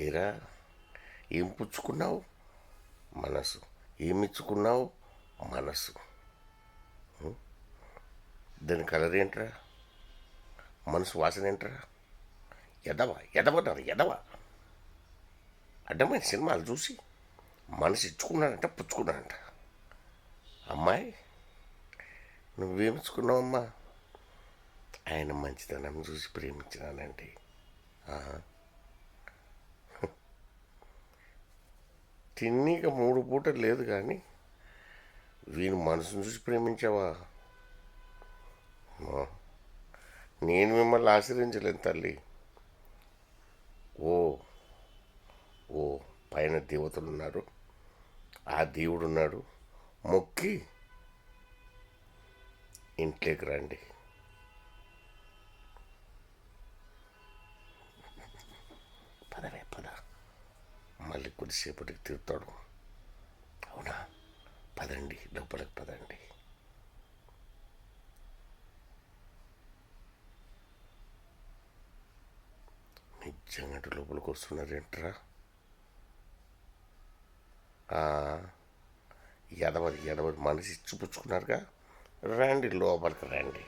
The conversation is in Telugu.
ఏరా, ఏం పుచ్చుకున్నావు? మనసు. ఏమిచ్చుకున్నావు? మనసు. దాని కలర్ ఏంట్రా? మనసు వాసన ఏంట్రా? ఎదవా ఎదవన్నారు ఎదవా. అడ్డమైన సినిమాలు చూసి మనసు ఇచ్చుకున్నాడంట, పుచ్చుకున్నాడంట. అమ్మాయి, నువ్వేమిచ్చుకున్నావమ్మా? ఆయన మంచితనం చూసి ప్రేమించినానండి. తిన్నీక 3 పూటలు లేదు కానీ వీని మనసును చూసి ప్రేమించావా? నేను మిమ్మల్ని ఆశ్రయించలేను తల్లి. ఓ ఓ పైన దేవతలు ఉన్నారు, ఆ దేవుడు ఉన్నాడు, మొక్కి ఇంట్లోకి రండి. పదవే పద, మళ్ళీ కొద్దిసేపటికి తిరుతాడు. అవునా? పదండి, లోపలికి పదండి. నిజంగా లోపలికి వస్తున్నారేంట్రా? ఎదవది మనసు ఇచ్చిపుచ్చుకున్నారుగా. రండి, లోపలికి రండి.